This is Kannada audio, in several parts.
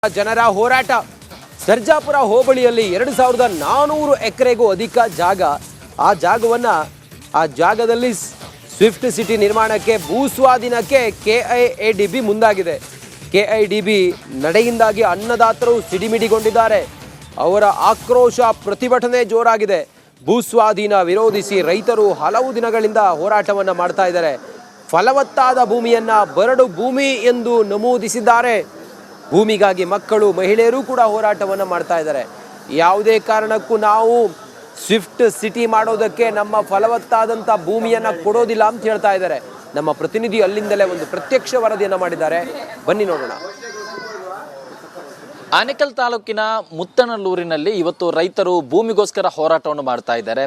ಜನರ ಹೋರಾಟ. ಸರ್ಜಾಪುರ ಹೋಬಳಿಯಲ್ಲಿ 2400 ಎಕರೆಗೂ ಅಧಿಕ ಜಾಗ. ಆ ಜಾಗದಲ್ಲಿ ಸ್ವಿಫ್ಟ್ ಸಿಟಿ ನಿರ್ಮಾಣಕ್ಕೆ ಭೂಸ್ವಾಧೀನಕ್ಕೆ ಕೆಐಎಡಿಬಿ ಮುಂದಾಗಿದೆ. ಕೆಐಡಿಬಿ ನಡೆಯಿಂದಾಗಿ ಅನ್ನದಾತರು ಸಿಡಿಮಿಡಿಗೊಂಡಿದ್ದಾರೆ. ಅವರ ಆಕ್ರೋಶ ಪ್ರತಿಭಟನೆ ಜೋರಾಗಿದೆ. ಭೂಸ್ವಾಧೀನ ವಿರೋಧಿಸಿ ರೈತರು ಹಲವು ದಿನಗಳಿಂದ ಹೋರಾಟವನ್ನು ಮಾಡ್ತಾ ಇದ್ದಾರೆ. ಫಲವತ್ತಾದ ಭೂಮಿಯನ್ನ ಬರಡು ಭೂಮಿ ಎಂದು ನಮೂದಿಸಿದ್ದಾರೆ. ಭೂಮಿಗಾಗಿ ಮಕ್ಕಳು ಮಹಿಳೆಯರು ಕೂಡ ಹೋರಾಟವನ್ನು ಮಾಡ್ತಾ ಇದ್ದಾರೆ. ಯಾವುದೇ ಕಾರಣಕ್ಕೂ ನಾವು ಸ್ವಿಫ್ಟ್ ಸಿಟಿ ಮಾಡೋದಕ್ಕೆ ನಮ್ಮ ಫಲವತ್ತಾದಂಥ ಭೂಮಿಯನ್ನು ಕೊಡೋದಿಲ್ಲ ಅಂತ ಹೇಳ್ತಾ ಇದ್ದಾರೆ. ನಮ್ಮ ಪ್ರತಿನಿಧಿ ಅಲ್ಲಿಂದಲೇ ಒಂದು ಪ್ರತ್ಯಕ್ಷ ವರದಿಯನ್ನು ಮಾಡಿದ್ದಾರೆ. ಬನ್ನಿ ನೋಡೋಣ. ಆನೇಕಲ್ ತಾಲೂಕಿನ ಮುತ್ತನಲ್ಲೂರಿನಲ್ಲಿ ಇವತ್ತು ರೈತರು ಭೂಮಿಗೋಸ್ಕರ ಹೋರಾಟವನ್ನು ಮಾಡ್ತಾ ಇದ್ದಾರೆ.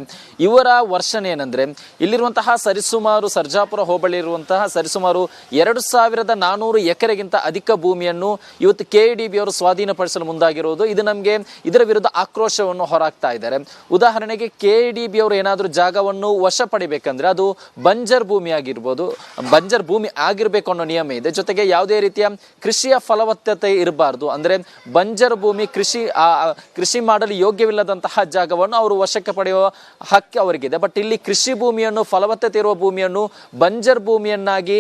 ಇವರ ವರ್ಷನ್ ಏನಂದ್ರೆ, ಇಲ್ಲಿರುವಂತಹ ಸರಿಸುಮಾರು ಸರ್ಜಾಪುರ ಹೋಬಳಿ ಇರುವಂತಹ ಸರಿಸುಮಾರು 2400 ಎಕರೆಗಿಂತ ಅಧಿಕ ಭೂಮಿಯನ್ನು ಇವತ್ತು ಕೆಐಡಿಬಿ ಅವರು ಸ್ವಾಧೀನಪಡಿಸಲು ಮುಂದಾಗಿರುವುದು. ಇದು ನಮಗೆ ಇದರ ವಿರುದ್ಧ ಆಕ್ರೋಶವನ್ನು ಹೊರಹಾಕ್ತಾ ಇದ್ದಾರೆ. ಉದಾಹರಣೆಗೆ ಕೆಐಡಿಬಿ ಅವರು ಏನಾದರೂ ಜಾಗವನ್ನು ವಶ ಪಡಿಬೇಕಂದ್ರೆ ಅದು ಬಂಜರ್ ಭೂಮಿ ಆಗಿರ್ಬೋದು, ಬಂಜರ್ ಭೂಮಿ ಆಗಿರ್ಬೇಕು ಅನ್ನೋ ನಿಯಮ ಇದೆ. ಜೊತೆಗೆ ಯಾವುದೇ ರೀತಿಯ ಕೃಷಿಯ ಫಲವತ್ತತೆ ಇರಬಾರ್ದು. ಅಂದ್ರೆ ಬಂಜರ್ ಭೂಮಿ ಕೃಷಿ ಮಾಡಲು ಯೋಗ್ಯವಿಲ್ಲದಂತಹ ಜಾಗವನ್ನು ಅವರು ವಶಕ್ಕೆ ಪಡೆಯುವ ಹಕ್ಕು ಅವರಿಗಿದೆ. ಬಟ್ ಇಲ್ಲಿ ಕೃಷಿ ಭೂಮಿಯನ್ನು, ಫಲವತ್ತತೆ ಇರುವ ಭೂಮಿಯನ್ನು ಬಂಜರ್ ಭೂಮಿಯನ್ನಾಗಿ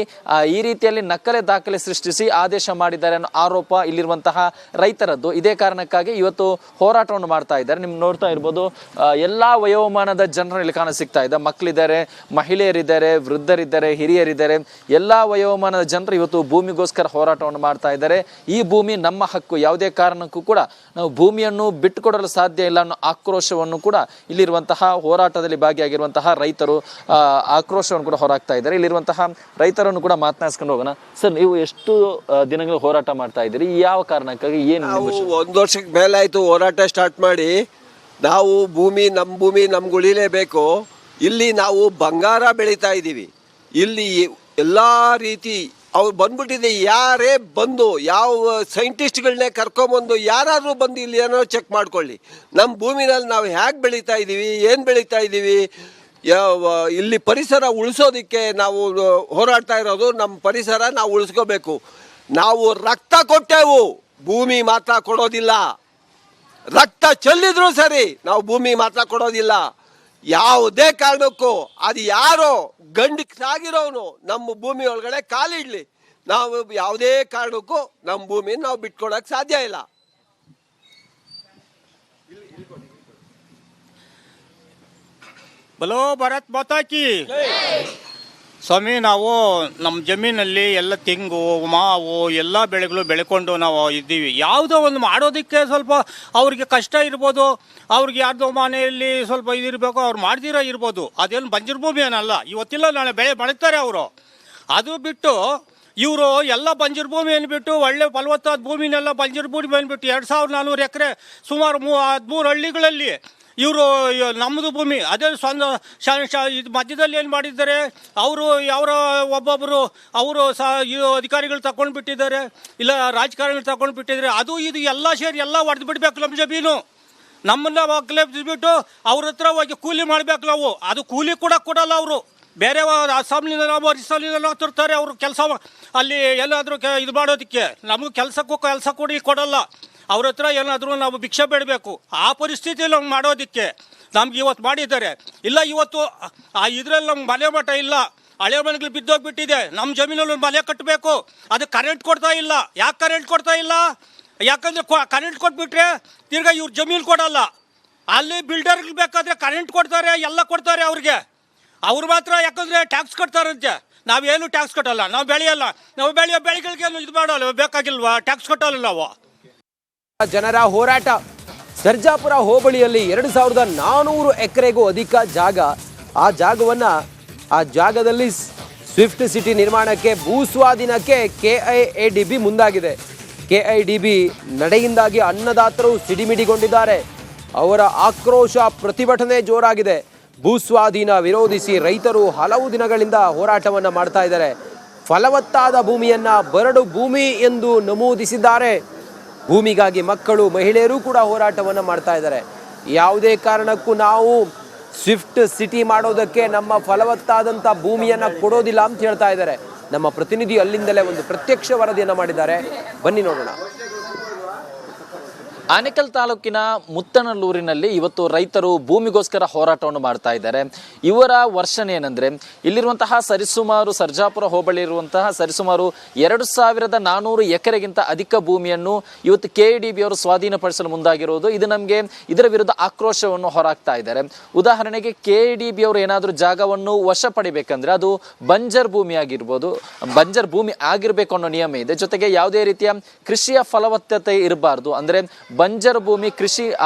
ಈ ರೀತಿಯಲ್ಲಿ ನಕಲೆ ದಾಖಲೆ ಸೃಷ್ಟಿಸಿ ಆದೇಶ ಮಾಡಿದ್ದಾರೆ ಅನ್ನೋ ಆರೋಪ ಇಲ್ಲಿರುವಂತಹ ರೈತರದ್ದು. ಇದೇ ಕಾರಣಕ್ಕಾಗಿ ಇವತ್ತು ಹೋರಾಟವನ್ನು ಮಾಡ್ತಾ ಇದ್ದಾರೆ. ನಿಮ್ಗೆ ನೋಡ್ತಾ ಇರ್ಬೋದು, ಎಲ್ಲಾ ವಯೋಮಾನದ ಜನರು ಇಲ್ಲಿ ಕಾಣ ಸಿಗ್ತಾ ಇದೆ. ಮಕ್ಕಳಿದ್ದಾರೆ, ಮಹಿಳೆಯರಿದ್ದಾರೆ, ವೃದ್ಧರಿದ್ದಾರೆ, ಹಿರಿಯರಿದ್ದಾರೆ. ಎಲ್ಲಾ ವಯೋಮಾನದ ಜನರು ಇವತ್ತು ಭೂಮಿಗೋಸ್ಕರ ಹೋರಾಟವನ್ನು ಮಾಡ್ತಾ ಇದ್ದಾರೆ. ಈ ಭೂಮಿ ನಮ್ಮ ಹಕ್ಕು, ಯಾವುದೇ ಕಾರಣಕ್ಕೂ ಕೂಡ ನಾವು ಭೂಮಿಯನ್ನು ಬಿಟ್ಟುಕೊಡಲು ಸಾಧ್ಯ ಇಲ್ಲ ಅನ್ನೋ ಆಕ್ರೋಶವನ್ನು ಕೂಡ ಇಲ್ಲಿರುವಂತಹ ಹೋರಾಟದಲ್ಲಿ ಭಾಗಿಯಾಗಿರುವಂತಹ ರೈತರು ಆಕ್ರೋಶವನ್ನು ಕೂಡ ಹೊರಹಾಕ್ತಾ ಇದ್ದಾರೆ. ಇಲ್ಲಿರುವಂತಹ ರೈತರನ್ನು ಕೂಡ ಮಾತನಾಡಿಸ್ಕೊಂಡು ಹೋಗೋಣ. ಸರ್, ನೀವು ಎಷ್ಟು ದಿನಗಳು ಹೋರಾಟ ಮಾಡ್ತಾ ಇದ್ದೀರಿ? ಯಾವ ಕಾರಣಕ್ಕಾಗಿ? ಏನು? 1 ವರ್ಷಕ್ಕೆ ಮೇಲೆ ಆಯ್ತು ಹೋರಾಟ ಸ್ಟಾರ್ಟ್ ಮಾಡಿ. ನಾವು ಭೂಮಿ ನಮ್ಗೆ ಉಳಿಲೇಬೇಕು. ಇಲ್ಲಿ ನಾವು ಬಂಗಾರ ಬೆಳೀತಾ ಇದ್ದೀವಿ. ಇಲ್ಲಿ ಎಲ್ಲಾ ರೀತಿ ಅವ್ರು ಬಂದ್ಬಿಟ್ಟಿದೆ. ಯಾರೇ ಬಂದು, ಯಾವ ಸೈಂಟಿಸ್ಟ್ಗಳನ್ನೇ ಕರ್ಕೊಂಬಂದು ಯಾರಾದ್ರೂ ಬಂದು ಇಲ್ಲಿ ಏನೋ ಚೆಕ್ ಮಾಡ್ಕೊಳ್ಳಿ. ನಮ್ಮ ಭೂಮಿನಲ್ಲಿ ನಾವು ಹೇಗೆ ಬೆಳೀತಾ ಇದ್ದೀವಿ, ಏನು ಬೆಳೀತಾ ಇದ್ದೀವಿ, ಇಲ್ಲಿ ಪರಿಸರ ಉಳಿಸೋದಕ್ಕೆ ನಾವು ಹೋರಾಡ್ತಾ ಇರೋದು. ನಮ್ಮ ಪರಿಸರ ನಾವು ಉಳಿಸ್ಕೋಬೇಕು. ನಾವು ರಕ್ತ ಕೊಟ್ಟೆವು, ಭೂಮಿ ಮಾತ್ರ ಕೊಡೋದಿಲ್ಲ. ರಕ್ತ ಚೆಲ್ಲಿದ್ರು ಸರಿ, ನಾವು ಭೂಮಿ ಮಾತ್ರ ಕೊಡೋದಿಲ್ಲ. ಯಾವುದೇ ಕಾರಣಕ್ಕೂ ಅದು ಯಾರೋ ಗಂಡಸಾಗಿರೋನು ನಮ್ಮ ಭೂಮಿ ಒಳಗಡೆ ಕಾಲಿಡ್ಲಿ, ನಾವು ಯಾವುದೇ ಕಾರಣಕ್ಕೂ ನಮ್ಮ ಭೂಮಿ ನಾವು ಬಿಟ್ಕೊಡಕ್ ಸಾಧ್ಯ ಇಲ್ಲ. ಬಲೋ ಭಾರತ್ ಮಾತಾ ಕಿ ಸ್ವಾಮಿ. ನಾವು ನಮ್ಮ ಜಮೀನಲ್ಲಿ ಎಲ್ಲ ತೆಂಗು, ಮಾವು ಎಲ್ಲ ಬೆಳೆಗಳು ಬೆಳ್ಕೊಂಡು ನಾವು ಇದ್ದೀವಿ. ಯಾವುದೋ ಒಂದು ಮಾಡೋದಕ್ಕೆ ಸ್ವಲ್ಪ ಅವ್ರಿಗೆ ಕಷ್ಟ ಇರ್ಬೋದು, ಅವ್ರಿಗೆ ಯಾರ್ದೋ ಮನೆಯಲ್ಲಿ ಸ್ವಲ್ಪ ಇದಿರಬೇಕು, ಅವ್ರು ಮಾಡ್ದಿರೋ ಇರ್ಬೋದು. ಅದೇನು ಬಂಜರು ಭೂಮಿ ಏನಲ್ಲ, ಇವತ್ತಿಲ್ಲ ನಾಳೆ ಬೆಳೆ ಬೆಳೀತಾರೆ ಅವರು. ಅದು ಬಿಟ್ಟು ಇವರು ಎಲ್ಲ ಬಂಜರು ಭೂಮಿ ಅಂದ್ಬಿಟ್ಟು, ಒಳ್ಳೆ ಫಲವತ್ತಾದ ಭೂಮಿನೆಲ್ಲ ಬಂಜರು ಭೂಮಿ ಅಂದ್ಬಿಟ್ಟು 2400 ಎಕರೆ ಸುಮಾರು 13 ಹಳ್ಳಿಗಳಲ್ಲಿ ಇವರು ನಮ್ಮದು ಭೂಮಿ ಅದೇ ಸ್ವಂತ ಇದು ಮಧ್ಯದಲ್ಲಿ ಏನು ಮಾಡಿದ್ದಾರೆ ಅವರು, ಒಬ್ಬೊಬ್ಬರು ಅವರು ಅಧಿಕಾರಿಗಳು ತಗೊಂಡು ಬಿಟ್ಟಿದ್ದಾರೆ, ಇಲ್ಲ ರಾಜಕಾರಣಿಗಳು ತಗೊಂಡು ಬಿಟ್ಟಿದ್ದಾರೆ. ಅದು ಇದು ಎಲ್ಲ ಸೇರಿ ಎಲ್ಲ ಹೊಡೆದು ಬಿಡಬೇಕು ನಮ್ಮ ಜಮೀನು. ನಮ್ಮನ್ನ ಒಕ್ಕಲೆಬಿಟ್ಟು ಅವ್ರ ಹತ್ರ ಹೋಗಿ ಕೂಲಿ ಮಾಡಬೇಕು ನಾವು. ಅದು ಕೂಲಿ ಕೂಡ ಕೊಡಲ್ಲ ಅವರು. ಬೇರೆ ಅಸ್ಸಾಂನಿಂದ ಒರಿಸ್ಸಾಲಿಂದ ತರ್ತಾರೆ ಅವರು ಕೆಲಸ ಅಲ್ಲಿ ಎಲ್ಲಾದರೂ ಇದು ಮಾಡೋದಕ್ಕೆ. ನಮಗೂ ಕೆಲಸ ಕೊಡಲ್ಲ. ಅವ್ರ ಹತ್ರ ಏನಾದರೂ ನಾವು ಭಿಕ್ಷೆ ಬೇಡಬೇಕು. ಆ ಪರಿಸ್ಥಿತಿಯಲ್ಲಿ ನಮ್ಗೆ ಮಾಡೋದಕ್ಕೆ ನಮ್ಗೆ ಇವತ್ತು ಮಾಡಿದ್ದಾರೆ. ಇಲ್ಲ ಇವತ್ತು ಇದರಲ್ಲಿ ನಮ್ಗೆ ಮನೆ ಮಠ ಇಲ್ಲ, ಹಳೆ ಮನೆಗಳು ಬಿದ್ದೋಗ್ಬಿಟ್ಟಿದೆ. ನಮ್ಮ ಜಮೀನಲ್ಲಿ ಒಂದು ಮನೆ ಕಟ್ಟಬೇಕು, ಅದು ಕರೆಂಟ್ ಕೊಡ್ತಾ ಇಲ್ಲ. ಯಾಕೆ ಕರೆಂಟ್ ಕೊಡ್ತಾ ಇಲ್ಲ? ಯಾಕಂದರೆ ಕರೆಂಟ್ ಕೊಟ್ಬಿಟ್ರೆ ತಿರ್ಗಾ ಇವ್ರು ಜಮೀನು ಕೊಡಲ್ಲ. ಅಲ್ಲಿ ಬಿಲ್ಡರ್ಗಳು ಬೇಕಾದರೆ ಕರೆಂಟ್ ಕೊಡ್ತಾರೆ, ಎಲ್ಲ ಕೊಡ್ತಾರೆ ಅವ್ರಿಗೆ. ಅವ್ರು ಮಾತ್ರ ಯಾಕಂದರೆ ಟ್ಯಾಕ್ಸ್ ಕಟ್ತಾರಂತೆ. ನಾವೇನು ಟ್ಯಾಕ್ಸ್ ಕಟ್ಟಲ್ಲ, ನಾವು ಬೆಳೆಯಲ್ಲ. ನಾವು ಬೆಳೆಗಳಿಗೇನು ಇದು ಮಾಡಲ್ಲ, ಬೇಕಾಗಿಲ್ವಾ? ಟ್ಯಾಕ್ಸ್ ಕಟ್ಟಲ್ಲ ನಾವು. ಜನರ ಹೋರಾಟ. ಸರ್ಜಾಪುರ ಹೋಬಳಿಯಲ್ಲಿ 2400 ಎಕರೆಗೂ ಅಧಿಕ ಜಾಗ. ಆ ಜಾಗದಲ್ಲಿ ಸ್ವಿಫ್ಟ್ ಸಿಟಿ ನಿರ್ಮಾಣಕ್ಕೆ ಭೂಸ್ವಾಧೀನಕ್ಕೆ ಕೆಐಎಡಿಬಿ ಮುಂದಾಗಿದೆ. ಕೆಐಡಿಬಿ ನಡೆಯಿಂದಾಗಿ ಅನ್ನದಾತರು ಸಿಡಿಮಿಡಿಗೊಂಡಿದ್ದಾರೆ. ಅವರ ಆಕ್ರೋಶ ಪ್ರತಿಭಟನೆ ಜೋರಾಗಿದೆ. ಭೂಸ್ವಾಧೀನ ವಿರೋಧಿಸಿ ರೈತರು ಹಲವು ದಿನಗಳಿಂದ ಹೋರಾಟವನ್ನು ಮಾಡ್ತಾ ಇದ್ದಾರೆ. ಫಲವತ್ತಾದ ಭೂಮಿಯನ್ನ ಬರಡು ಭೂಮಿ ಎಂದು ನಮೂದಿಸಿದ್ದಾರೆ. ಭೂಮಿಗಾಗಿ ಮಕ್ಕಳು ಮಹಿಳೆಯರು ಕೂಡ ಹೋರಾಟವನ್ನು ಮಾಡ್ತಾ ಇದ್ದಾರೆ. ಯಾವುದೇ ಕಾರಣಕ್ಕೂ ನಾವು ಸ್ವಿಫ್ಟ್ ಸಿಟಿ ಮಾಡೋದಕ್ಕೆ ನಮ್ಮ ಫಲವತ್ತಾದಂಥ ಭೂಮಿಯನ್ನು ಕೊಡೋದಿಲ್ಲ ಅಂತ ಹೇಳ್ತಾ ಇದ್ದಾರೆ. ನಮ್ಮ ಪ್ರತಿನಿಧಿ ಅಲ್ಲಿಂದಲೇ ಒಂದು ಪ್ರತ್ಯಕ್ಷ ವರದಿಯನ್ನು ಮಾಡಿದ್ದಾರೆ. ಬನ್ನಿ ನೋಡೋಣ. ಆನೇಕಲ್ ತಾಲೂಕಿನ ಮುತ್ತನಲ್ಲೂರಿನಲ್ಲಿ ಇವತ್ತು ರೈತರು ಭೂಮಿಗೋಸ್ಕರ ಹೋರಾಟವನ್ನು ಮಾಡ್ತಾ ಇದ್ದಾರೆ. ಇವರ ವರ್ಷನೆ ಏನಂದ್ರೆ ಇಲ್ಲಿರುವಂತಹ ಸರಿಸುಮಾರು ಸರ್ಜಾಪುರ ಹೋಬಳಿ ಇರುವಂತಹ ಸರಿಸುಮಾರು 2400 ಎಕರೆಗಿಂತ ಅಧಿಕ ಭೂಮಿಯನ್ನು ಇವತ್ತು KEDB ಅವರು ಸ್ವಾಧೀನಪಡಿಸಲು ಮುಂದಾಗಿರುವುದು. ಇದು ನಮಗೆ ಇದರ ವಿರುದ್ಧ ಆಕ್ರೋಶವನ್ನು ಹೊರಹಾಕ್ತಾ ಇದ್ದಾರೆ. ಉದಾಹರಣೆಗೆ KEDB ಅವರು ಏನಾದರೂ ಜಾಗವನ್ನು ವಶ ಪಡಿಬೇಕಂದ್ರೆ ಅದು ಬಂಜರ್ ಭೂಮಿ ಆಗಿರ್ಬೋದು, ಬಂಜರ್ ಭೂಮಿ ಆಗಿರ್ಬೇಕು ಅನ್ನೋ ನಿಯಮ ಇದೆ. ಜೊತೆಗೆ ಯಾವುದೇ ರೀತಿಯ ಕೃಷಿಯ ಫಲವತ್ತತೆ ಇರಬಾರ್ದು, ಅಂದ್ರೆ ಬಂಜರ್ ಭೂಮಿ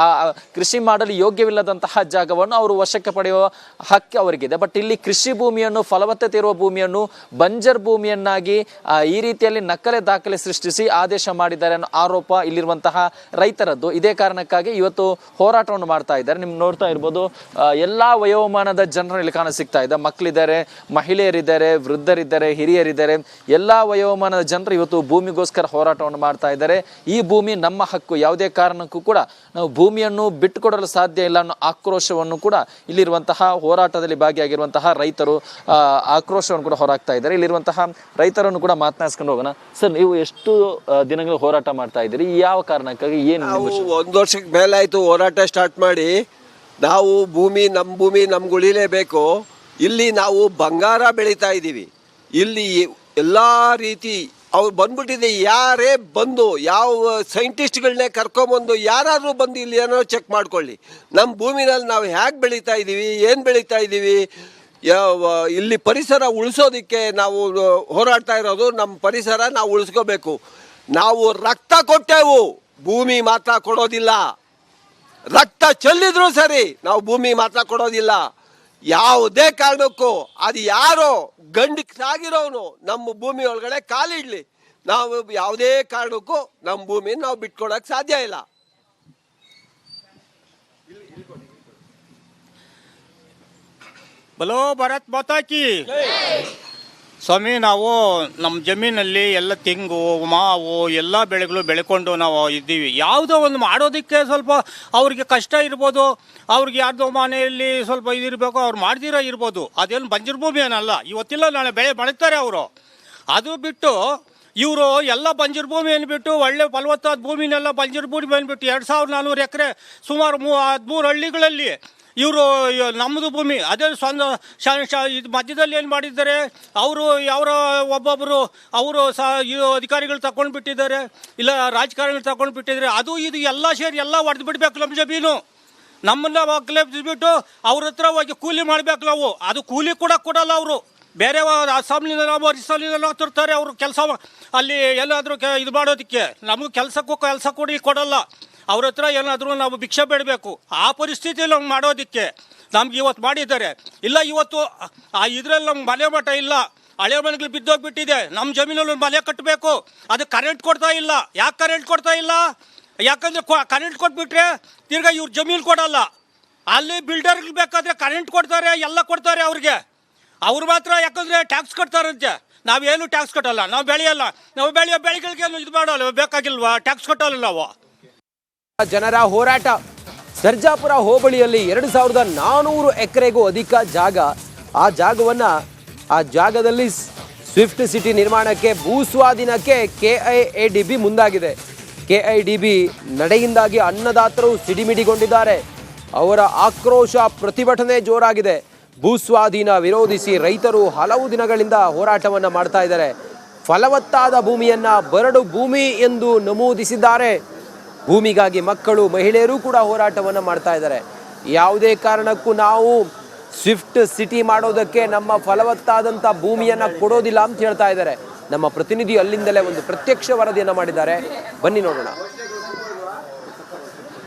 ಕೃಷಿ ಮಾಡಲು ಯೋಗ್ಯವಿಲ್ಲದಂತಹ ಜಾಗವನ್ನು ಅವರು ವಶಕ್ಕೆ ಪಡೆಯುವ ಹಕ್ಕು ಅವರಿಗಿದೆ. ಬಟ್ ಇಲ್ಲಿ ಕೃಷಿ ಭೂಮಿಯನ್ನು, ಫಲವತ್ತತೆ ಇರುವ ಭೂಮಿಯನ್ನು ಬಂಜರ್ ಭೂಮಿಯನ್ನಾಗಿ ಈ ರೀತಿಯಲ್ಲಿ ನಕಲೆ ದಾಖಲೆ ಸೃಷ್ಟಿಸಿ ಆದೇಶ ಮಾಡಿದ್ದಾರೆ ಅನ್ನೋ ಆರೋಪ ಇಲ್ಲಿರುವಂತಹ ರೈತರದ್ದು. ಇದೇ ಕಾರಣಕ್ಕಾಗಿ ಇವತ್ತು ಹೋರಾಟವನ್ನು ಮಾಡ್ತಾ ಇದ್ದಾರೆ. ನಿಮ್ಗೆ ನೋಡ್ತಾ ಇರ್ಬೋದು, ಎಲ್ಲಾ ವಯೋಮಾನದ ಜನರು ಇಲ್ಲಿ ಕಾಣ ಸಿಗ್ತಾ ಇದೆ. ಮಕ್ಕಳಿದ್ದಾರೆ, ಮಹಿಳೆಯರಿದ್ದಾರೆ, ವೃದ್ಧರಿದ್ದಾರೆ, ಹಿರಿಯರಿದ್ದಾರೆ, ಎಲ್ಲಾ ವಯೋಮಾನದ ಜನರು ಇವತ್ತು ಭೂಮಿಗೋಸ್ಕರ ಹೋರಾಟವನ್ನು ಮಾಡ್ತಾ ಇದ್ದಾರೆ. ಈ ಭೂಮಿ ನಮ್ಮ ಹಕ್ಕು, ಯಾವುದೇ ಕಾರಣಕ್ಕೂ ಕೂಡ ನಾವು ಭೂಮಿಯನ್ನು ಬಿಟ್ಟುಕೊಡಲು ಸಾಧ್ಯ ಇಲ್ಲ ಅನ್ನೋ ಆಕ್ರೋಶವನ್ನು ಕೂಡ ಇಲ್ಲಿರುವಂತಹ ಹೋರಾಟದಲ್ಲಿ ಭಾಗಿಯಾಗಿರುವಂತಹ ರೈತರು ಆಕ್ರೋಶವನ್ನು ಕೂಡ ಹೊರಹಾಕ್ತಾ ಇದ್ದಾರೆ. ಇಲ್ಲಿರುವಂತಹ ರೈತರನ್ನು ಕೂಡ ಮಾತನಾಡಿಸ್ಕೊಂಡು ಹೋಗೋಣ. ಸರ್, ನೀವು ಎಷ್ಟು ದಿನಗಳು ಹೋರಾಟ ಮಾಡ್ತಾ ಇದ್ದೀರಿ? ಯಾವ ಕಾರಣಕ್ಕಾಗಿ? ಏನು? 1 ವರ್ಷಕ್ಕೆ ಮೇಲಾಯ್ತು ಹೋರಾಟ ಸ್ಟಾರ್ಟ್ ಮಾಡಿ. ನಾವು ಭೂಮಿ ನಮ್ಗೆ ಉಳಿಲೇಬೇಕು. ಇಲ್ಲಿ ನಾವು ಬಂಗಾರ ಬೆಳೀತಾ ಇದ್ದೀವಿ. ಇಲ್ಲಿ ಎಲ್ಲ ರೀತಿ ಅವ್ರು ಬಂದ್ಬಿಟ್ಟಿದೆ. ಯಾರೇ ಬಂದು, ಯಾವ ಸೈಂಟಿಸ್ಟ್ಗಳನ್ನೇ ಕರ್ಕೊಂಬಂದು ಯಾರಾದರೂ ಬಂದು ಇಲ್ಲಿ ಏನೋ ಚೆಕ್ ಮಾಡ್ಕೊಳ್ಳಿ. ನಮ್ಮ ಭೂಮಿನಲ್ಲಿ ನಾವು ಹೇಗೆ ಬೆಳೀತಾ ಇದ್ದೀವಿ, ಏನು ಬೆಳೀತಾ ಇದ್ದೀವಿ, ಇಲ್ಲಿ ಪರಿಸರ ಉಳಿಸೋದಕ್ಕೆ ನಾವು ಹೋರಾಡ್ತಾ ಇರೋದು. ನಮ್ಮ ಪರಿಸರ ನಾವು ಉಳಿಸ್ಕೋಬೇಕು. ನಾವು ರಕ್ತ ಕೊಟ್ಟೆವು, ಭೂಮಿ ಮಾತ್ರ ಕೊಡೋದಿಲ್ಲ. ರಕ್ತ ಚೆಲ್ಲಿದ್ರು ಸರಿ, ನಾವು ಭೂಮಿ ಮಾತ್ರ ಕೊಡೋದಿಲ್ಲ. ಯಾವುದೇ ಕಾರಣಕ್ಕೂ ಅದು ಯಾರೋ ಗಂಡಕ್ಕಾಗಿರೋನು ನಮ್ಮ ಭೂಮಿ ಒಳಗಡೆ ಕಾಲಿಡ್ಲಿ, ನಾವು ಯಾವುದೇ ಕಾರಣಕ್ಕೂ ನಮ್ಮ ಭೂಮಿ ನಾವು ಬಿಟ್ಕೊಡಕ್ ಸಾಧ್ಯ ಇಲ್ಲ. ಬಲೋ ಭಾರತ್ ಮಾತಾ ಕಿ ಸ್ವಾಮಿ. ನಾವು ನಮ್ಮ ಜಮೀನಲ್ಲಿ ಎಲ್ಲ ತೆಂಗು, ಮಾವು ಎಲ್ಲ ಬೆಳೆಗಳು ಬೆಳ್ಕೊಂಡು ನಾವು ಇದ್ದೀವಿ. ಯಾವುದೋ ಒಂದು ಮಾಡೋದಕ್ಕೆ ಸ್ವಲ್ಪ ಅವ್ರಿಗೆ ಕಷ್ಟ ಇರ್ಬೋದು, ಅವ್ರಿಗೆ ಯಾರ್ದೋ ಮನೆಯಲ್ಲಿ ಸ್ವಲ್ಪ ಇದಿರಬೇಕು, ಅವ್ರು ಮಾಡ್ದಿರೋ ಇರ್ಬೋದು. ಅದೇನು ಬಂಜರು ಭೂಮಿ ಏನಲ್ಲ, ಇವತ್ತಿಲ್ಲ ನಾಳೆ ಬೆಳೆ ಬೆಳೀತಾರೆ ಅವರು. ಅದು ಬಿಟ್ಟು ಇವರು ಎಲ್ಲ ಬಂಜರು ಭೂಮಿ ಅಂದ್ಬಿಟ್ಟು, ಒಳ್ಳೆ ಫಲವತ್ತಾದ ಭೂಮಿನೆಲ್ಲ ಬಂಜರು ಭೂಮಿ ಅಂದ್ಬಿಟ್ಟು 2400 ಎಕರೆ ಸುಮಾರು 13 ಹಳ್ಳಿಗಳಲ್ಲಿ ಇವರು ನಮ್ಮದು ಭೂಮಿ ಅದೇ ಸ್ವಂತ ಇದು ಮಧ್ಯದಲ್ಲಿ ಏನು ಮಾಡಿದ್ದಾರೆ ಅವರು, ಅವರ ಒಬ್ಬೊಬ್ಬರು ಅವರು ಇದು ಅಧಿಕಾರಿಗಳು ತಗೊಂಡು ಬಿಟ್ಟಿದ್ದಾರೆ, ಇಲ್ಲ ರಾಜಕಾರಣಿಗಳು ತಗೊಂಡು ಬಿಟ್ಟಿದ್ದಾರೆ. ಅದು ಇದು ಎಲ್ಲ ಸೇರಿ ಎಲ್ಲ ಹೊಡೆದು ಬಿಡಬೇಕು ನಮ್ಮ ಜಮೀನು. ನಮ್ಮನ್ನ ಬಿಟ್ಟು ಅವ್ರ ಹತ್ರ ಹೋಗಿ ಕೂಲಿ ಮಾಡಬೇಕು ನಾವು. ಅದು ಕೂಲಿ ಕೂಡ ಕೊಡಲ್ಲ ಅವರು. ಬೇರೆ ಅಸ್ಸಾಂನಿಂದ ನಾವು ಒರಿಸ್ಸಾಲಿಂದ ತರ್ತಾರೆ ಅವರು ಕೆಲಸ ಅಲ್ಲಿ ಎಲ್ಲಾದರೂ ಇದು ಮಾಡೋದಕ್ಕೆ. ನಮಗೂ ಕೆಲಸ ಕೊಡಲ್ಲ. ಅವ್ರ ಹತ್ರ ಏನಾದರೂ ನಾವು ಭಿಕ್ಷೆ ಬೇಡಬೇಕು. ಆ ಪರಿಸ್ಥಿತಿಯಲ್ಲಿ ನಮ್ಗೆ ಮಾಡೋದಕ್ಕೆ ನಮ್ಗೆ ಇವತ್ತು ಮಾಡಿದ್ದಾರೆ. ಇಲ್ಲ ಇವತ್ತು ಇದರಲ್ಲಿ ನಮ್ಗೆ ಮನೆ ಮಠ ಇಲ್ಲ, ಹಳೆ ಮನೆಗಳು ಬಿದ್ದೋಗ್ಬಿಟ್ಟಿದೆ. ನಮ್ಮ ಜಮೀನಲ್ಲಿ ಒಂದು ಮನೆ ಕಟ್ಟಬೇಕು, ಅದು ಕರೆಂಟ್ ಕೊಡ್ತಾ ಇಲ್ಲ. ಯಾಕೆ ಕರೆಂಟ್ ಕೊಡ್ತಾ ಇಲ್ಲ? ಯಾಕಂದರೆ ಕರೆಂಟ್ ಕೊಟ್ಬಿಟ್ರೆ ತಿರ್ಗಾ ಇವ್ರು ಜಮೀನು ಕೊಡಲ್ಲ. ಅಲ್ಲಿ ಬಿಲ್ಡರ್ಗಳು ಬೇಕಾದರೆ ಕರೆಂಟ್ ಕೊಡ್ತಾರೆ, ಎಲ್ಲ ಕೊಡ್ತಾರೆ ಅವ್ರಿಗೆ. ಅವ್ರು ಮಾತ್ರ ಯಾಕಂದರೆ ಟ್ಯಾಕ್ಸ್ ಕಟ್ತಾರಂತೆ. ನಾವೇನು ಟ್ಯಾಕ್ಸ್ ಕಟ್ಟಲ್ಲ, ನಾವು ಬೆಳೆಯಲ್ಲ. ನಾವು ಬೆಳೆಗಳಿಗೆ ಇದು ಮಾಡಲ್ಲ, ಬೇಕಾಗಿಲ್ವಾ? ಟ್ಯಾಕ್ಸ್ ಕಟ್ಟಲ್ಲ ನಾವು. ಜನರ ಹೋರಾಟ. ಸರ್ಜಾಪುರ ಹೋಬಳಿಯಲ್ಲಿ 2400 ಎಕರೆಗೂ ಅಧಿಕ ಜಾಗ. ಆ ಜಾಗದಲ್ಲಿ ಸ್ವಿಫ್ಟ್ ಸಿಟಿ ನಿರ್ಮಾಣಕ್ಕೆ, ಭೂಸ್ವಾಧೀನಕ್ಕೆ KIADB ಮುಂದಾಗಿದೆ. KIADB ನಡೆಯಿಂದಾಗಿ ಅನ್ನದಾತರು ಸಿಡಿಮಿಡಿಗೊಂಡಿದ್ದಾರೆ. ಅವರ ಆಕ್ರೋಶ, ಪ್ರತಿಭಟನೆ ಜೋರಾಗಿದೆ. ಭೂಸ್ವಾಧೀನ ವಿರೋಧಿಸಿ ರೈತರು ಹಲವು ದಿನಗಳಿಂದ ಹೋರಾಟವನ್ನು ಮಾಡ್ತಾ ಇದ್ದಾರೆ. ಫಲವತ್ತಾದ ಭೂಮಿಯನ್ನ ಬರಡು ಭೂಮಿ ಎಂದು ನಮೂದಿಸಿದ್ದಾರೆ. ಭೂಮಿಗಾಗಿ ಮಕ್ಕಳು, ಮಹಿಳೆಯರು ಕೂಡ ಹೋರಾಟವನ್ನು ಮಾಡ್ತಾ ಇದ್ದಾರೆ. ಯಾವುದೇ ಕಾರಣಕ್ಕೂ ನಾವು ಸ್ವಿಫ್ಟ್ ಸಿಟಿ ಮಾಡೋದಕ್ಕೆ ನಮ್ಮ ಫಲವತ್ತಾದಂಥ ಭೂಮಿಯನ್ನು ಕೊಡೋದಿಲ್ಲ ಅಂತ ಹೇಳ್ತಾ ಇದ್ದಾರೆ. ನಮ್ಮ ಪ್ರತಿನಿಧಿ ಅಲ್ಲಿಂದಲೇ ಒಂದು ಪ್ರತ್ಯಕ್ಷ ವರದಿಯನ್ನು ಮಾಡಿದ್ದಾರೆ, ಬನ್ನಿ ನೋಡೋಣ.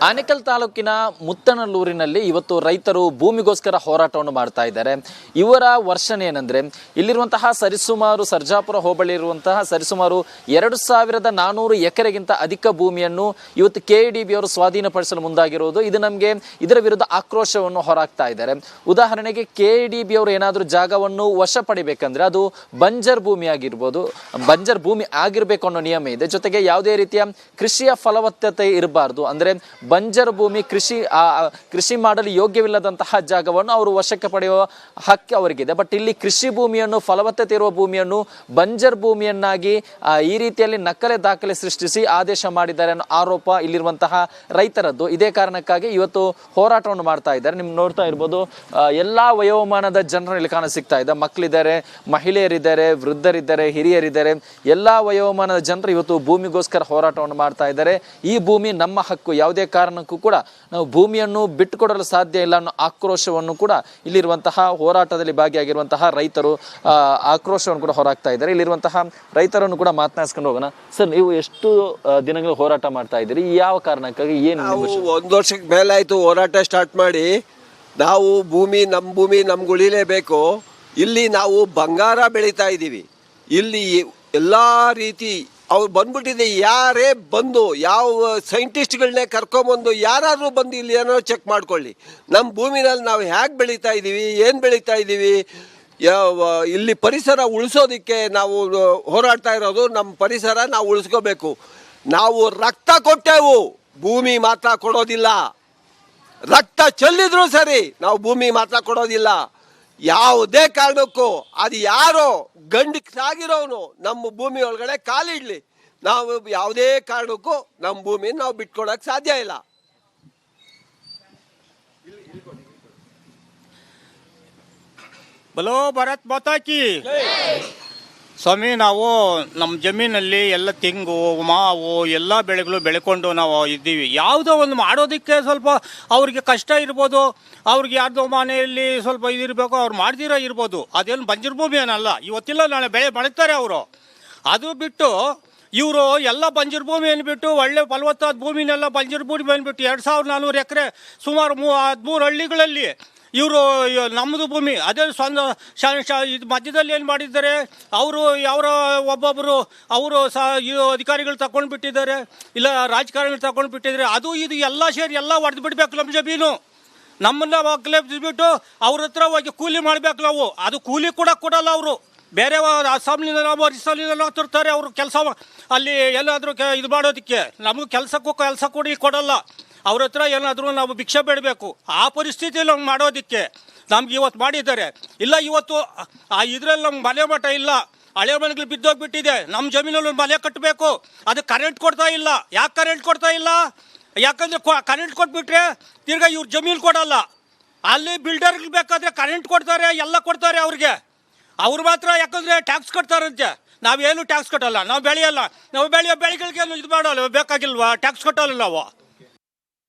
ಆನೇಕಲ್ ತಾಲೂಕಿನ ಮುತ್ತನಲ್ಲೂರಿನಲ್ಲಿ ಇವತ್ತು ರೈತರು ಭೂಮಿಗೋಸ್ಕರ ಹೋರಾಟವನ್ನು ಮಾಡ್ತಾ ಇದ್ದಾರೆ. ಇವರ ವರ್ಷನೆ ಏನಂದ್ರೆ ಇಲ್ಲಿರುವಂತಹ ಸರಿಸುಮಾರು ಸರ್ಜಾಪುರ ಹೋಬಳಿ ಇರುವಂತಹ ಸರಿಸುಮಾರು 2400 ಎಕರೆಗಿಂತ ಅಧಿಕ ಭೂಮಿಯನ್ನು ಇವತ್ತು KEDB ಅವರು ಸ್ವಾಧೀನಪಡಿಸಲು ಮುಂದಾಗಿರುವುದು. ಇದು ನಮಗೆ ಇದರ ವಿರುದ್ಧ ಆಕ್ರೋಶವನ್ನು ಹೊರಹಾಕ್ತಾ ಇದ್ದಾರೆ. ಉದಾಹರಣೆಗೆ KEDB ಅವರು ಏನಾದರೂ ಜಾಗವನ್ನು ವಶ ಪಡಿಬೇಕಂದ್ರೆ ಅದು ಬಂಜರ್ ಭೂಮಿ ಆಗಿರ್ಬೋದು, ಬಂಜರ್ ಭೂಮಿ ಆಗಿರ್ಬೇಕು ಅನ್ನೋ ನಿಯಮ ಇದೆ. ಜೊತೆಗೆ ಯಾವುದೇ ರೀತಿಯ ಕೃಷಿಯ ಫಲವತ್ತತೆ ಇರಬಾರ್ದು, ಅಂದ್ರೆ ಬಂಜರು ಭೂಮಿ, ಕೃಷಿ ಮಾಡಲು ಯೋಗ್ಯವಿಲ್ಲದಂತಹ ಜಾಗವನ್ನು ಅವರು ವಶಕ್ಕೆ ಪಡೆಯುವ ಹಕ್ಕು ಅವರಿಗಿದೆ. ಬಟ್ ಇಲ್ಲಿ ಕೃಷಿ ಭೂಮಿಯನ್ನು, ಫಲವತ್ತತೆ ಇರುವ ಭೂಮಿಯನ್ನು ಬಂಜರ್ ಭೂಮಿಯನ್ನಾಗಿ ಈ ರೀತಿಯಲ್ಲಿ ನಕಲೆ ದಾಖಲೆ ಸೃಷ್ಟಿಸಿ ಆದೇಶ ಮಾಡಿದ್ದಾರೆ ಅನ್ನೋ ಆರೋಪ ಇಲ್ಲಿರುವಂತಹ ರೈತರದ್ದು. ಇದೇ ಕಾರಣಕ್ಕಾಗಿ ಇವತ್ತು ಹೋರಾಟವನ್ನು ಮಾಡ್ತಾ ಇದ್ದಾರೆ. ನಿಮ್ಗೆ ನೋಡ್ತಾ ಇರ್ಬೋದು, ಎಲ್ಲಾ ವಯೋಮಾನದ ಜನರು ಇಲ್ಲಿ ಕಾಣ ಸಿಗ್ತಾ ಇದೆ. ಮಕ್ಕಳಿದ್ದಾರೆ, ಮಹಿಳೆಯರಿದ್ದಾರೆ, ವೃದ್ಧರಿದ್ದಾರೆ, ಹಿರಿಯರಿದ್ದಾರೆ, ಎಲ್ಲಾ ವಯೋಮಾನದ ಜನರು ಇವತ್ತು ಭೂಮಿಗೋಸ್ಕರ ಹೋರಾಟವನ್ನು ಮಾಡ್ತಾ ಇದ್ದಾರೆ. ಈ ಭೂಮಿ ನಮ್ಮ ಹಕ್ಕು, ಯಾವುದೇ ಕಾರಣಕ್ಕೂ ಕೂಡ ನಾವು ಭೂಮಿಯನ್ನು ಬಿಟ್ಟುಕೊಡಲು ಸಾಧ್ಯ ಇಲ್ಲ ಅನ್ನೋ ಆಕ್ರೋಶವನ್ನು ಕೂಡ ಇಲ್ಲಿರುವಂತಹ ಹೋರಾಟದಲ್ಲಿ ಭಾಗಿಯಾಗಿರುವಂತಹ ರೈತರು ಆಕ್ರೋಶವನ್ನು ಕೂಡ ಹೊರಹಾಕ್ತಾ ಇದ್ದಾರೆ. ಇಲ್ಲಿರುವಂತಹ ರೈತರನ್ನು ಕೂಡ ಮಾತನಾಡಿಸ್ಕೊಂಡು ಹೋಗೋಣ. ಸರ್, ನೀವು ಎಷ್ಟು ದಿನಗಳು ಹೋರಾಟ ಮಾಡ್ತಾ ಇದ್ದೀರಿ? ಯಾವ ಕಾರಣಕ್ಕಾಗಿ? ಏನು? ನಾವು 1 ವರ್ಷಕ್ಕೆ ಮೇಲಾಯ್ತು ಹೋರಾಟ ಸ್ಟಾರ್ಟ್ ಮಾಡಿ. ನಾವು ಭೂಮಿ ನಮ್ಗೆ ಉಳಿಲೇಬೇಕು. ಇಲ್ಲಿ ನಾವು ಬಂಗಾರ ಬೆಳೀತಾ ಇದ್ದೀವಿ. ಇಲ್ಲಿ ಎಲ್ಲ ರೀತಿ ಅವ್ರು ಬಂದ್ಬಿಟ್ಟಿದೆ. ಯಾರೇ ಬಂದು, ಯಾವ ಸೈಂಟಿಸ್ಟ್ಗಳನ್ನೇ ಕರ್ಕೊಂಬಂದು ಯಾರಾದ್ರೂ ಬಂದು ಇಲ್ಲಿ ಏನೋ ಚೆಕ್ ಮಾಡ್ಕೊಳ್ಳಿ. ನಮ್ಮ ಭೂಮಿನಲ್ಲಿ ನಾವು ಹೇಗೆ ಬೆಳೀತಾ ಇದ್ದೀವಿ, ಏನು ಬೆಳೀತಾ ಇದ್ದೀವಿ, ಇಲ್ಲಿ ಪರಿಸರ ಉಳಿಸೋದಕ್ಕೆ ನಾವು ಹೋರಾಡ್ತಾ ಇರೋದು. ನಮ್ಮ ಪರಿಸರ ನಾವು ಉಳಿಸ್ಕೋಬೇಕು. ನಾವು ರಕ್ತ ಕೊಟ್ಟೆವು, ಭೂಮಿ ಮಾತ್ರ ಕೊಡೋದಿಲ್ಲ. ರಕ್ತ ಚೆಲ್ಲಿದ್ರು ಸರಿ, ನಾವು ಭೂಮಿ ಮಾತ್ರ ಕೊಡೋದಿಲ್ಲ. ಯಾವುದೇ ಕಾರಣಕ್ಕೂ ಅದು ಯಾರೋ ಗಂಡಸಾಗಿರೋನು ನಮ್ಮ ಭೂಮಿ ಒಳಗಡೆ ಕಾಲಿಡ್ಲಿ, ನಾವು ಯಾವುದೇ ಕಾರಣಕ್ಕೂ ನಮ್ಮ ಭೂಮಿನ ನಾವು ಬಿಟ್ಕೊಡಕ್ ಸಾಧ್ಯ ಇಲ್ಲ. ಬಲೋ ಭಾರತ್ ಮಾತಾ ಕಿ. ಸ್ವಾಮಿ, ನಾವು ನಮ್ಮ ಜಮೀನಲ್ಲಿ ಎಲ್ಲ ತೆಂಗು, ಮಾವು ಎಲ್ಲ ಬೆಳೆಗಳು ಬೆಳ್ಕೊಂಡು ನಾವು ಇದ್ದೀವಿ. ಯಾವುದೋ ಒಂದು ಮಾಡೋದಕ್ಕೆ ಸ್ವಲ್ಪ ಅವ್ರಿಗೆ ಕಷ್ಟ ಇರ್ಬೋದು, ಅವ್ರಿಗೆ ಯಾರ್ದೋ ಮನೆಯಲ್ಲಿ ಸ್ವಲ್ಪ ಇದಿರಬೇಕು, ಅವ್ರು ಮಾಡ್ದಿರೋ ಇರ್ಬೋದು. ಅದೇನು ಬಂಜರು ಭೂಮಿ ಏನಲ್ಲ, ಇವತ್ತಿಲ್ಲ ನಾಳೆ ಬೆಳೆ ಬೆಳೀತಾರೆ ಅವರು. ಅದು ಬಿಟ್ಟು ಇವರು ಎಲ್ಲ ಬಂಜರು ಭೂಮಿಯನ್ನು ಬಿಟ್ಟು, ಒಳ್ಳೆ ಫಲವತ್ತಾದ ಭೂಮಿನೆಲ್ಲ ಬಂಜರು ಭೂಮಿ ಬಂದುಬಿಟ್ಟು 2400 ಎಕರೆ ಸುಮಾರು 13 ಹಳ್ಳಿಗಳಲ್ಲಿ ಇವರು ನಮ್ಮದು ಭೂಮಿ ಅದೇ ಸ್ವಂತ ಇದು ಮಧ್ಯದಲ್ಲಿ ಏನು ಮಾಡಿದ್ದಾರೆ ಅವರು, ಒಬ್ಬೊಬ್ಬರು ಅವರು ಅಧಿಕಾರಿಗಳು ತಗೊಂಡು ಬಿಟ್ಟಿದ್ದಾರೆ, ಇಲ್ಲ ರಾಜಕಾರಣಿಗಳು ತಗೊಂಡು ಬಿಟ್ಟಿದ್ದಾರೆ. ಅದು ಇದು ಎಲ್ಲ ಸೇರಿ ಎಲ್ಲ ಹೊಡೆದು ಬಿಡಬೇಕು ನಮ್ಮ ಜಮೀನು. ನಮ್ಮನ್ನ ಬಿಟ್ಟು ಅವ್ರ ಹತ್ರ ಹೋಗಿ ಕೂಲಿ ಮಾಡಬೇಕು ನಾವು. ಅದು ಕೂಲಿ ಕೂಡ ಕೊಡಲ್ಲ ಅವರು. ಬೇರೆ ಅಸ್ಸಾಂನಿಂದ ನಾವು ಒರಿಸ್ಸಾಲಿಂದ ತರ್ತಾರೆ ಅವರು ಕೆಲಸ ಅಲ್ಲಿ ಎಲ್ಲಾದರೂ ಇದು ಮಾಡೋದಕ್ಕೆ. ನಮಗೂ ಕೆಲಸ ಕೊಡಲ್ಲ. ಅವ್ರ ಹತ್ರ ಏನಾದರೂ ನಾವು ಭಿಕ್ಷೆ ಬೇಡಬೇಕು. ಆ ಪರಿಸ್ಥಿತಿಯಲ್ಲಿ ನಮ್ಗೆ ಮಾಡೋದಕ್ಕೆ ನಮ್ಗೆ ಇವತ್ತು ಮಾಡಿದ್ದಾರೆ. ಇಲ್ಲ ಇವತ್ತು ಇದರಲ್ಲಿ ನಮ್ಗೆ ಮನೆ ಮಠ ಇಲ್ಲ, ಹಳೆ ಮನೆಗಳು ಬಿದ್ದೋಗ್ಬಿಟ್ಟಿದೆ. ನಮ್ಮ ಜಮೀನಲ್ಲಿ ಒಂದು ಮನೆ ಕಟ್ಟಬೇಕು, ಅದು ಕರೆಂಟ್ ಕೊಡ್ತಾ ಇಲ್ಲ. ಯಾಕೆ ಕರೆಂಟ್ ಕೊಡ್ತಾ ಇಲ್ಲ? ಯಾಕಂದರೆ ಕರೆಂಟ್ ಕೊಟ್ಬಿಟ್ರೆ ತಿರ್ಗಾ ಇವ್ರ ಜಮೀನು ಕೊಡಲ್ಲ. ಅಲ್ಲಿ ಬಿಲ್ಡರ್ಗಳು ಬೇಕಾದರೆ ಕರೆಂಟ್ ಕೊಡ್ತಾರೆ, ಎಲ್ಲ ಕೊಡ್ತಾರೆ ಅವ್ರಿಗೆ. ಅವ್ರು ಮಾತ್ರ ಯಾಕಂದರೆ ಟ್ಯಾಕ್ಸ್ ಕಟ್ತಾರಂತೆ. ನಾವೇನು ಟ್ಯಾಕ್ಸ್ ಕಟ್ಟಲ್ಲ, ನಾವು ಬೆಳೆಯಲ್ಲ. ನಾವು ಬೆಳೆಗಳಿಗೆ ಇದು ಮಾಡಲ್ಲ, ಬೇಕಾಗಿಲ್ವಾ ಟ್ಯಾಕ್ಸ್ ಕಟ್ಟಲ್ಲ ನಾವು.